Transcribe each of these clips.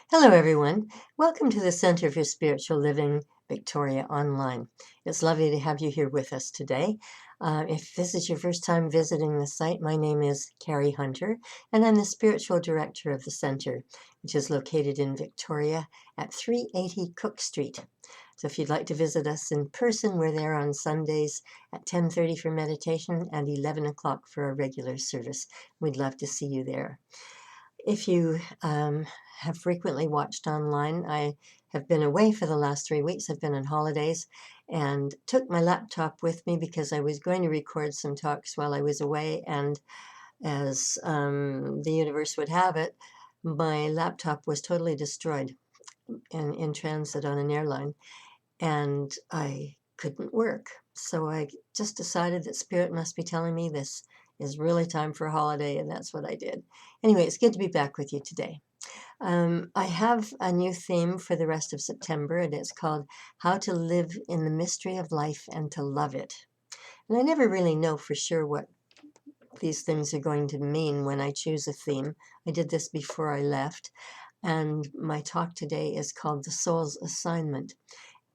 Hello, everyone. Welcome to the Center for Spiritual Living, Victoria Online. It's lovely to have you here with us today. If this is your first time visiting the site, my name is Carrie Hunter, and I'm the spiritual director of the center, which is located in Victoria at 380 Cook Street. So if you'd like to visit us in person, we're there on Sundays at 10:30 for meditation and 11 o'clock for a regular service. We'd love to see you there. If you have frequently watched online, I have been away for the last 3 weeks. I've been on holidays and took my laptop with me because I was going to record some talks while I was away. And as the universe would have it, my laptop was totally destroyed in transit on an airline, and I couldn't work. So I just decided that Spirit must be telling me this is really time for a holiday, and that's what I did. Anyway, it's good to be back with you today. I have a new theme for the rest of September, and it's called How to Live in the Mystery of Life and to Love It. And I never really know for sure what these things are going to mean when I choose a theme. I did this before I left, and my talk today is called The Soul's Assignment.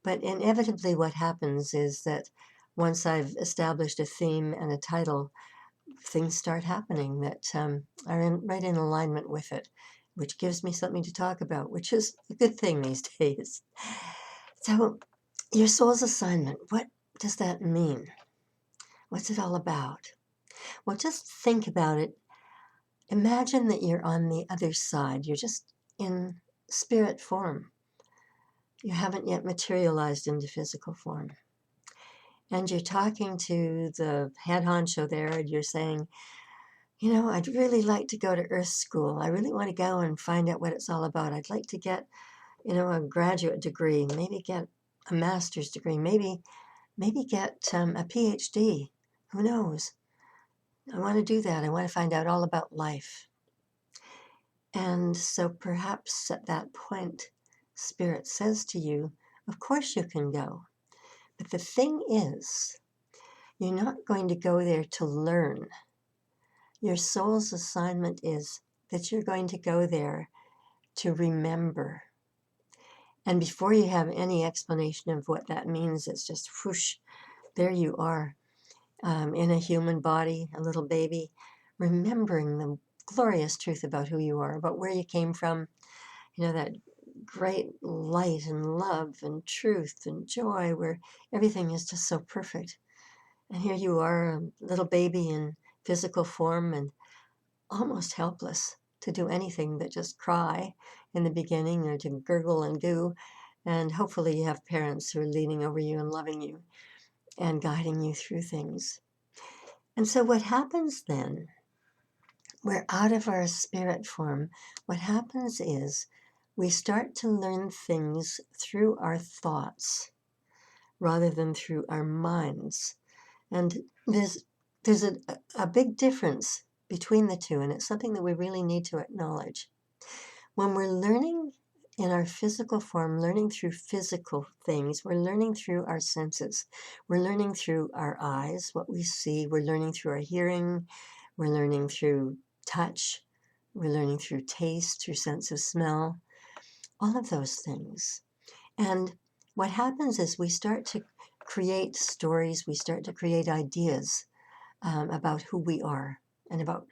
But inevitably, what happens is that once I've established a theme and a title, things start happening that are right in alignment with it, which gives me something to talk about, which is a good thing these days. So, your soul's assignment, what does that mean? What's it all about? Well, just think about it. Imagine that you're on the other side. You're just in spirit form. You haven't yet materialized into physical form. And you're talking to the head honcho there, and you're saying, I'd really like to go to Earth School. I really want to go and find out what it's all about. I'd like to get, a graduate degree, maybe get a master's degree, maybe get a PhD. Who knows? I want to do that. I want to find out all about life. And so perhaps at that point, Spirit says to you, of course you can go. But the thing is, you're not going to go there to learn. Your soul's assignment is that you're going to go there to remember. And before you have any explanation of what that means, it's just whoosh, there you are in a human body, a little baby, remembering the glorious truth about who you are, about where you came from, that great light and love and truth and joy where everything is just so perfect. And here you are, a little baby in physical form and almost helpless to do anything but just cry in the beginning or to gurgle and goo. And hopefully you have parents who are leaning over you and loving you and guiding you through things. And so what happens then, we're out of our spirit form. What happens is we start to learn things through our thoughts rather than through our minds. And there's a big difference between the two, and it's something that we really need to acknowledge. When we're learning in our physical form, learning through physical things, we're learning through our senses. We're learning through our eyes, what we see. We're learning through our hearing. We're learning through touch. We're learning through taste, through sense of smell, all of those things. And what happens is we start to create stories, we start to create ideas about who we are and about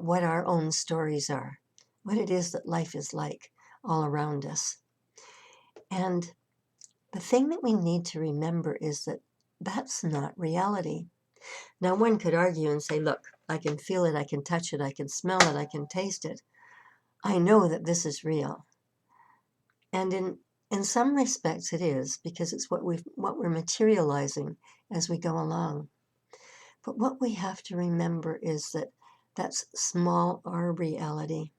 what our own stories are, what it is that life is like all around us. And the thing that we need to remember is that that's not reality. Now, one could argue and say, look, I can feel it, I can touch it, I can smell it, I can taste it. I know that this is real. And in some respects it is, because it's what we're materializing as we go along. But what we have to remember is that that's small r reality.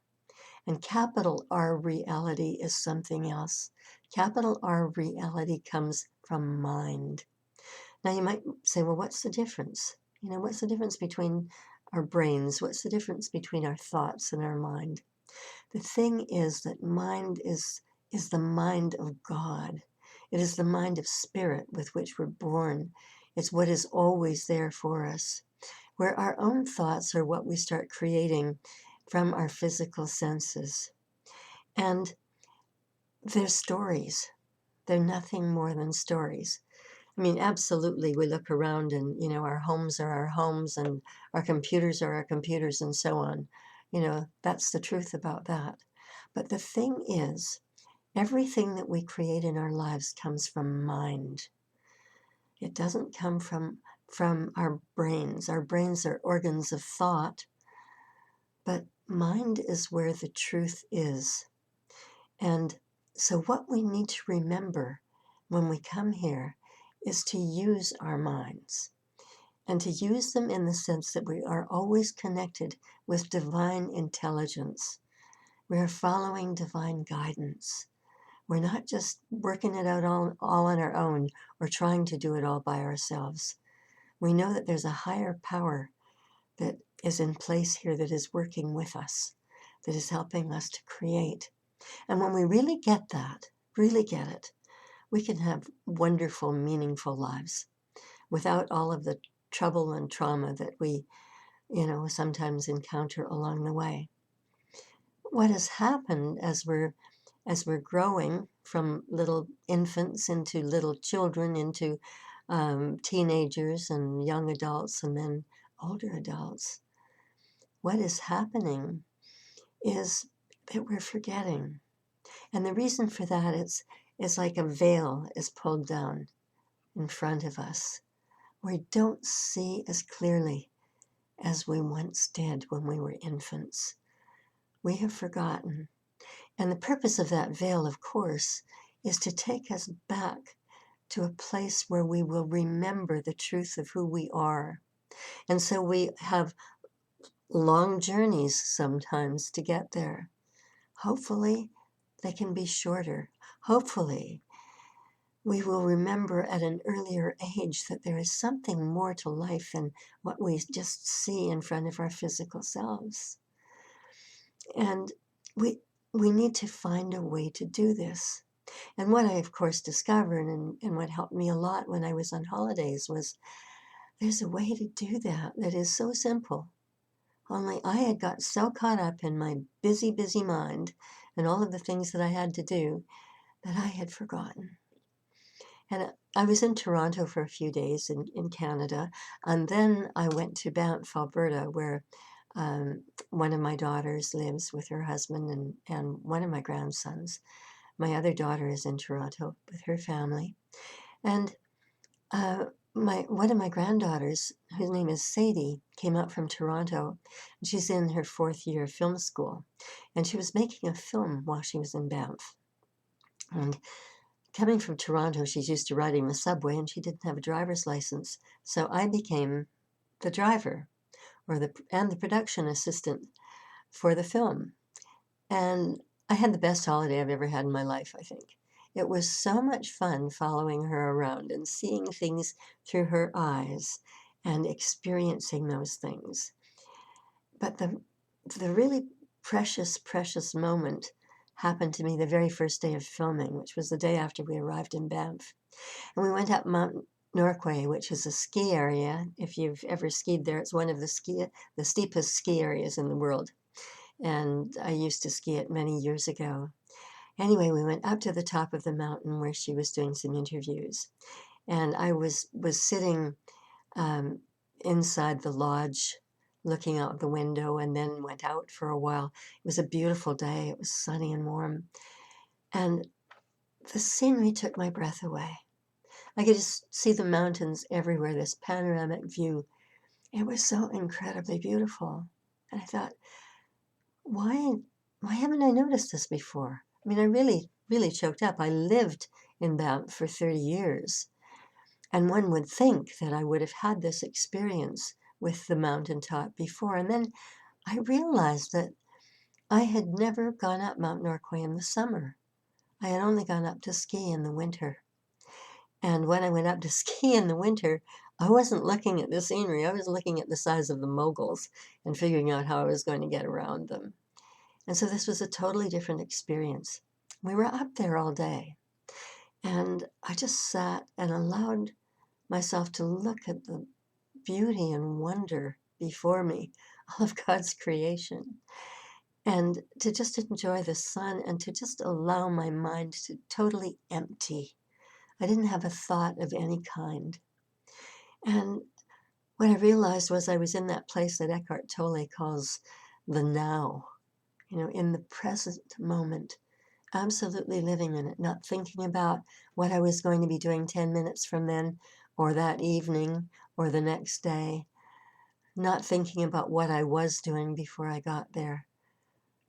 And capital R reality is something else. Capital R reality comes from mind. Now you might say, well, what's the difference? What's the difference between our brains? What's the difference between our thoughts and our mind? The thing is that mind is the mind of God. It is the mind of spirit with which we're born. It's what is always there for us. Where our own thoughts are what we start creating from our physical senses. And they're stories. They're nothing more than stories. I mean, absolutely, we look around and, our homes are our homes and our computers are our computers and so on. That's the truth about that. But the thing is, everything that we create in our lives comes from mind. It doesn't come from our brains. Our brains are organs of thought, but mind is where the truth is. And so what we need to remember when we come here is to use our minds, and to use them in the sense that we are always connected with divine intelligence. We are following divine guidance. We're not just working it out all on our own or trying to do it all by ourselves. We know that there's a higher power that is in place here that is working with us, that is helping us to create. And when we really get that, really get it, we can have wonderful, meaningful lives without all of the trouble and trauma that we, sometimes encounter along the way. What has happened as we're growing from little infants into little children, into teenagers and young adults, and then older adults, what is happening is that we're forgetting. And the reason for that is like a veil is pulled down in front of us. We don't see as clearly as we once did when we were infants. We have forgotten. And the purpose of that veil, of course, is to take us back to a place where we will remember the truth of who we are. And so we have long journeys sometimes to get there. Hopefully, they can be shorter. Hopefully, we will remember at an earlier age that there is something more to life than what we just see in front of our physical selves. And we need to find a way to do this. And what I, of course, discovered and what helped me a lot when I was on holidays was there's a way to do that is so simple. Only I had got so caught up in my busy, busy mind and all of the things that I had to do that I had forgotten. And I was in Toronto for a few days in Canada, and then I went to Banff, Alberta, where one of my daughters lives with her husband and one of my grandsons. My other daughter is in Toronto with her family. And one of my granddaughters, whose name is Sadie, came out from Toronto. She's in her 4th year of film school, and she was making a film while she was in Banff. And coming from Toronto, she's used to riding the subway, and she didn't have a driver's license. So I became the driver, and the production assistant for the film. And I had the best holiday I've ever had in my life, I think. It was so much fun following her around and seeing things through her eyes and experiencing those things. But the really precious, precious moment happened to me the very first day of filming, which was the day after we arrived in Banff. And we went up Mount Norquay, which is a ski area. If you've ever skied there, it's one of the steepest ski areas in the world. And I used to ski it many years ago. Anyway, we went up to the top of the mountain where she was doing some interviews. And I was sitting inside the lodge looking out the window, and then went out for a while. It was a beautiful day. It was sunny and warm. And the scenery took my breath away. I could just see the mountains everywhere, this panoramic view. It was so incredibly beautiful. And I thought, why haven't I noticed this before? I mean, I really, really choked up. I lived in Banff for 30 years. And one would think that I would have had this experience with the mountaintop before. And then I realized that I had never gone up Mount Norquay in the summer. I had only gone up to ski in the winter. And when I went up to ski in the winter, I wasn't looking at the scenery. I was looking at the size of the moguls and figuring out how I was going to get around them. And so this was a totally different experience. We were up there all day. And I just sat and allowed myself to look at the beauty and wonder before me, all of God's creation. and to just enjoy the sun and to just allow my mind to totally empty. I didn't have a thought of any kind. And what I realized was I was in that place that Eckhart Tolle calls the now, in the present moment, absolutely living in it, not thinking about what I was going to be doing 10 minutes from then or that evening or the next day, not thinking about what I was doing before I got there,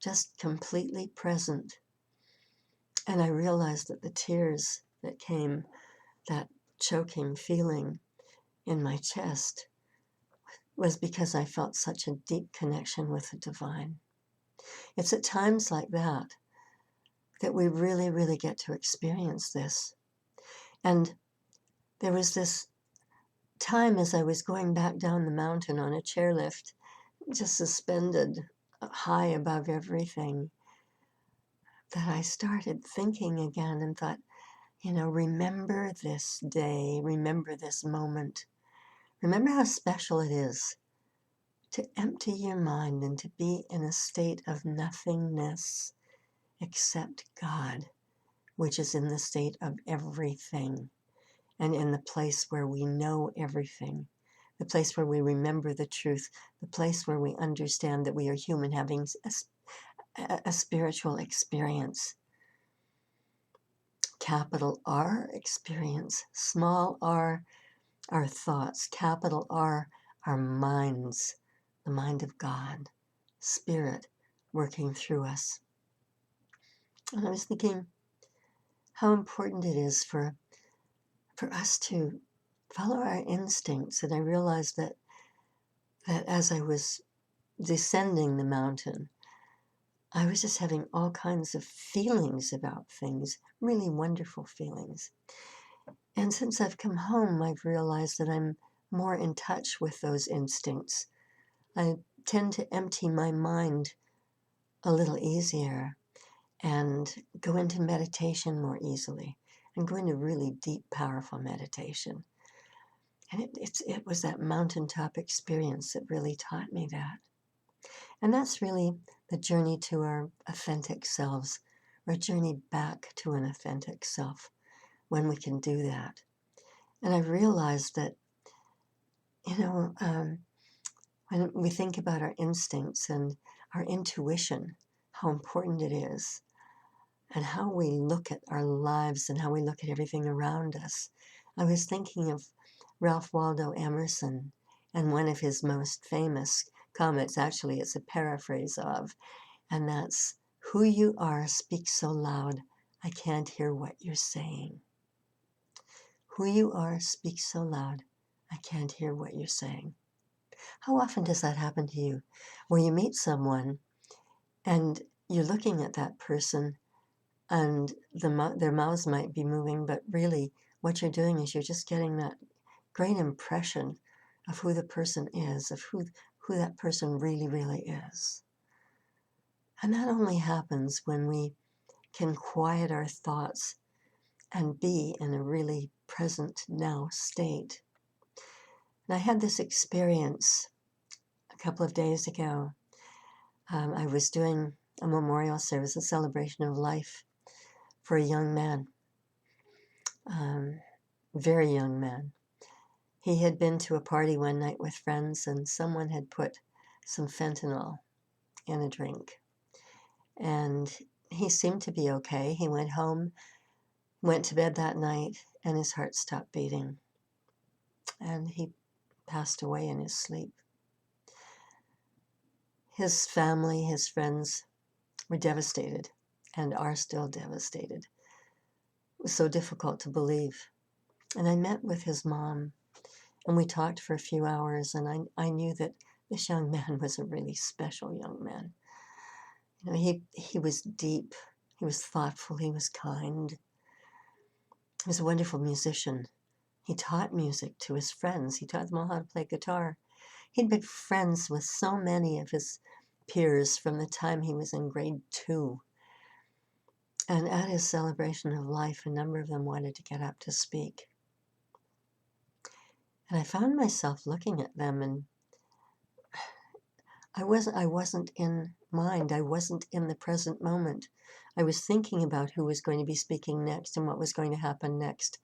just completely present. And I realized that the tears that came, that choking feeling in my chest, was because I felt such a deep connection with the divine. It's at times like that that we really, really get to experience this. And there was this time as I was going back down the mountain on a chairlift, just suspended high above everything, that I started thinking again and thought, remember this day, remember this moment. Remember how special it is to empty your mind and to be in a state of nothingness except God, which is in the state of everything and in the place where we know everything, the place where we remember the truth, the place where we understand that we are human having a spiritual experience. Capital R experience, small r, our thoughts, capital R, our minds, the mind of God, Spirit working through us. And I was thinking how important it is for us to follow our instincts. And I realized that as I was descending the mountain, I was just having all kinds of feelings about things, really wonderful feelings. And since I've come home, I've realized that I'm more in touch with those instincts. I tend to empty my mind a little easier and go into meditation more easily and go into really deep, powerful meditation. And it was that mountaintop experience that really taught me that. And that's really the journey to our authentic selves, or a journey back to an authentic self when we can do that. And I've realized that, when we think about our instincts and our intuition, how important it is, and how we look at our lives and how we look at everything around us. I was thinking of Ralph Waldo Emerson and one of his most famous comments, actually it's a paraphrase of, and that's, "Who you are speaks so loud, I can't hear what you're saying." Who you are speaks so loud, I can't hear what you're saying. How often does that happen to you, where you meet someone and you're looking at that person and their mouths might be moving, but really what you're doing is you're just getting that great impression of who the person is, of who that person really, really is. And that only happens when we can quiet our thoughts and be in a really present now state. And I had this experience a couple of days ago. I was doing a memorial service, a celebration of life for a young man, very young man. He had been to a party one night with friends and someone had put some fentanyl in a drink. And he seemed to be okay. He went home, went to bed that night, and his heart stopped beating. And he passed away in his sleep. His family, his friends were devastated and are still devastated. It was so difficult to believe. And I met with his mom and we talked for a few hours, and I knew that this young man was a really special young man. He was deep, he was thoughtful, he was kind. He was a wonderful musician. He taught music to his friends. He taught them all how to play guitar. He'd been friends with so many of his peers from the time he was in grade 2. And at his celebration of life, a number of them wanted to get up to speak. And I found myself looking at them, and I wasn't in mind. I wasn't in the present moment. I was thinking about who was going to be speaking next and what was going to happen next.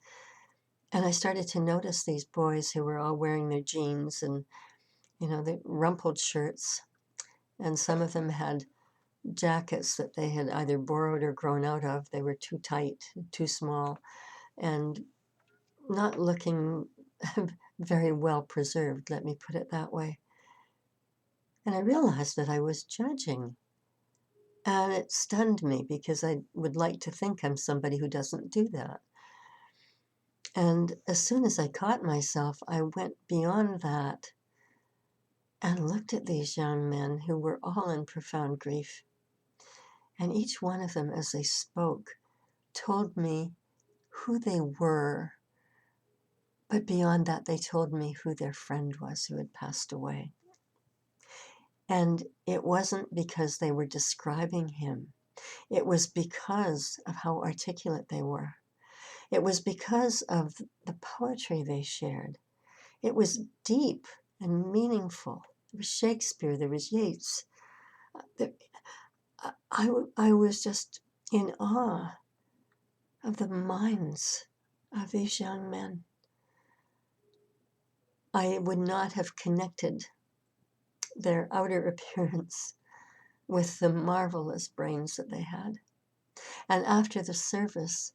And I started to notice these boys who were all wearing their jeans and, the rumpled shirts. And some of them had jackets that they had either borrowed or grown out of. They were too tight, too small, and not looking very well preserved, let me put it that way. And I realized that I was judging. And it stunned me because I would like to think I'm somebody who doesn't do that. And as soon as I caught myself, I went beyond that and looked at these young men who were all in profound grief. And each one of them, as they spoke, told me who they were. But beyond that, they told me who their friend was who had passed away. And it wasn't because they were describing him. It was because of how articulate they were. It was because of the poetry they shared. It was deep and meaningful. There was Shakespeare, there was Yeats. I was just in awe of the minds of these young men. I would not have connected their outer appearance with the marvelous brains that they had. And after the service,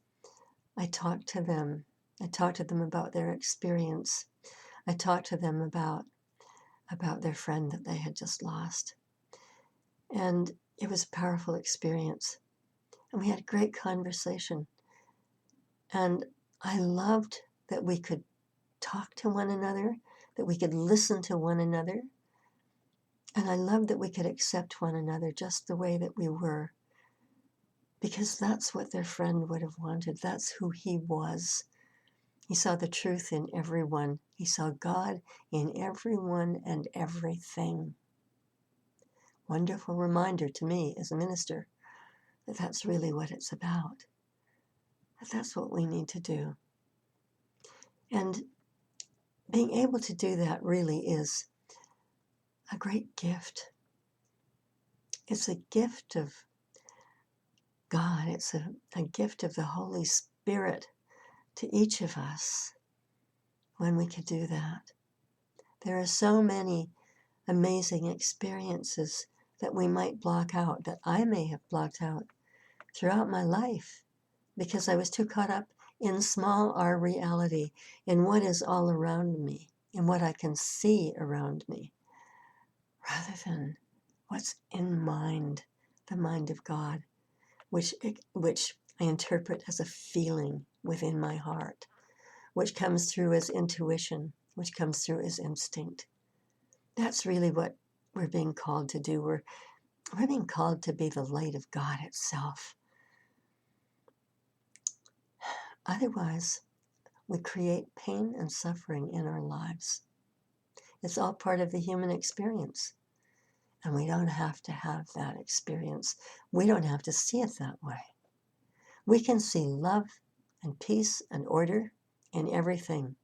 I talked to them. I talked to them about their experience. I talked to them about their friend that they had just lost. And it was a powerful experience. And we had a great conversation. And I loved that we could talk to one another, that we could listen to one another. And I loved that we could accept one another just the way that we were. Because that's what their friend would have wanted. That's who he was. He saw the truth in everyone. He saw God in everyone and everything. Wonderful reminder to me as a minister that that's really what it's about. That that's what we need to do. And being able to do that really is a great gift. It's a gift of God. It's a gift of the Holy Spirit to each of us when we could do that. There are so many amazing experiences that we might block out, that I may have blocked out throughout my life because I was too caught up in small r reality, in what is all around me, in what I can see around me, rather than what's in mind, the mind of God, which I interpret as a feeling within my heart, which comes through as intuition, which comes through as instinct. That's really what we're being called to do. We're being called to be the light of God itself. Otherwise, we create pain and suffering in our lives. It's all part of the human experience. And we don't have to have that experience. We don't have to see it that way. We can see love and peace and order in everything.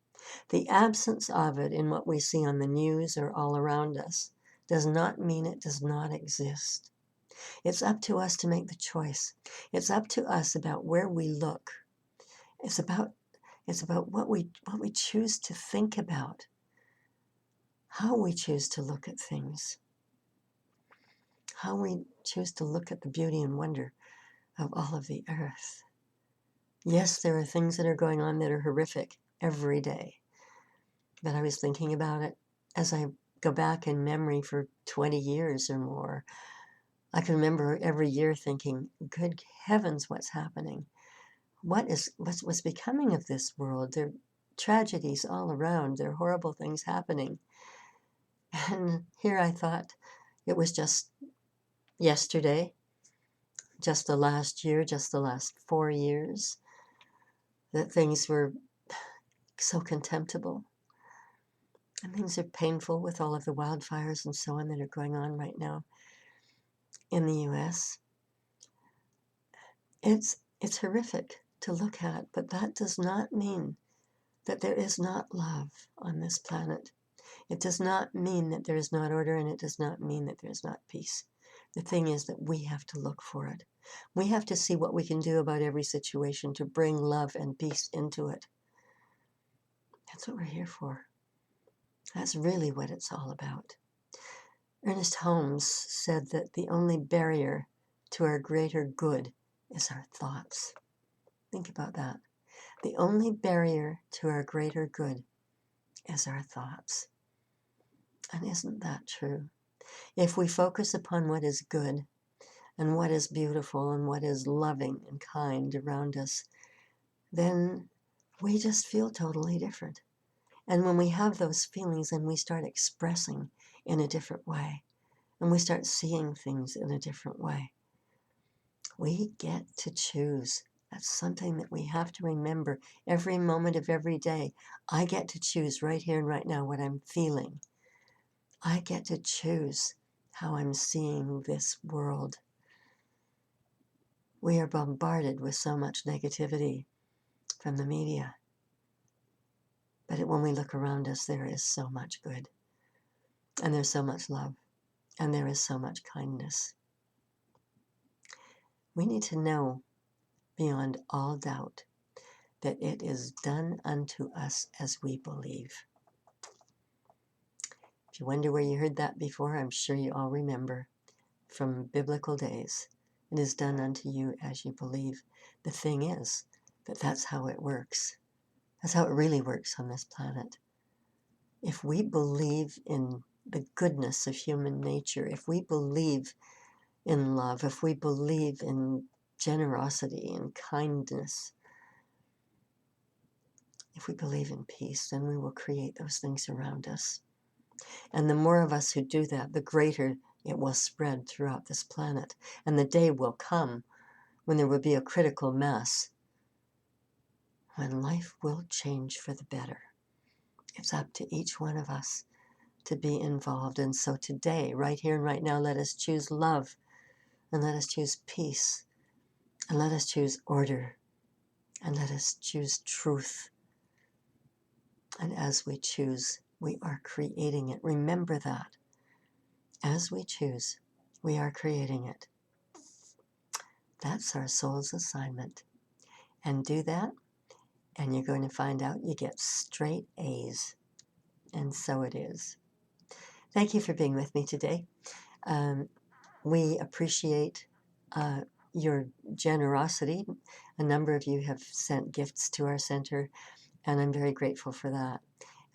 The absence of it in what we see on the news or all around us does not mean it does not exist. It's up to us to make the choice. It's up to us about where we look. It's about what we choose to think about, how we choose to look at things, how we choose to look at the beauty and wonder of all of the earth. Yes, there are things that are going on that are horrific every day, but I was thinking about it as I go back in memory for 20 years or more. I can remember every year thinking, good heavens, what's happening? What's becoming of this world? There are tragedies all around. There are horrible things happening. And here I thought it was just yesterday, just the last year, just the last 4 years, that things were so contemptible. And things are painful with all of the wildfires and so on that are going on right now in the U.S. It's horrific to look at, but that does not mean that there is not love on this planet. It does not mean that there is not order, and it does not mean that there is not peace. The thing is that we have to look for it. We have to see what we can do about every situation to bring love and peace into it. That's what we're here for. That's really what it's all about. Ernest Holmes said that the only barrier to our greater good is our thoughts. Think about that. The only barrier to our greater good is our thoughts. And isn't that true? If we focus upon what is good and what is beautiful and what is loving and kind around us, then we just feel totally different. And when we have those feelings and we start expressing in a different way, and we start seeing things in a different way, we get to choose. That's something that we have to remember every moment of every day. I get to choose right here and right now what I'm feeling. I get to choose how I'm seeing this world. We are bombarded with so much negativity from the media. But when we look around us, there is so much good. And there's so much love. And there is so much kindness. We need to know beyond all doubt that it is done unto us as we believe. If you wonder where you heard that before, I'm sure you all remember from biblical days. It is done unto you as you believe. The thing is that that's how it works. That's how it really works on this planet. If we believe in the goodness of human nature, if we believe in love, if we believe in generosity and kindness, if we believe in peace, then we will create those things around us. And the more of us who do that, the greater it will spread throughout this planet. And the day will come when there will be a critical mass, when life will change for the better. It's up to each one of us to be involved. And so today, right here and right now, let us choose love, and let us choose peace, and let us choose order, and let us choose truth. And as we choose, we are creating it. Remember that. As we choose, we are creating it. That's our soul's assignment. And do that, and you're going to find out you get straight A's. And so it is. Thank you for being with me today. We appreciate your generosity. A number of you have sent gifts to our center, and I'm very grateful for that.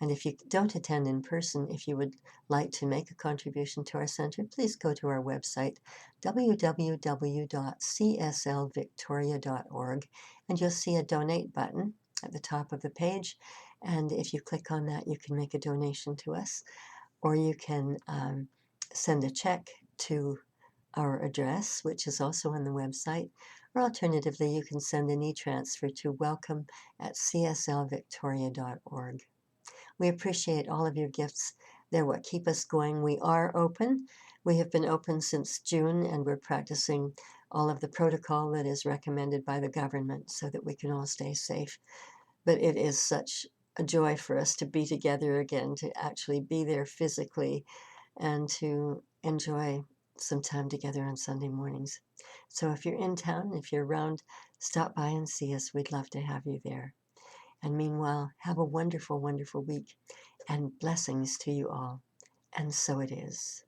And if you don't attend in person, if you would like to make a contribution to our center, please go to our website, www.cslvictoria.org, and you'll see a donate button at the top of the page. And if you click on that, you can make a donation to us, or you can send a check to our address, which is also on the website, or alternatively, you can send an e-transfer to welcome@cslvictoria.org. We appreciate all of your gifts. They're what keep us going. We are open. We have been open since June, and we're practicing all of the protocol that is recommended by the government so that we can all stay safe. But it is such a joy for us to be together again, to actually be there physically, and to enjoy some time together on Sunday mornings. So if you're in town, if you're around, stop by and see us. We'd love to have you there. And meanwhile, have a wonderful, wonderful week, and blessings to you all. And so it is.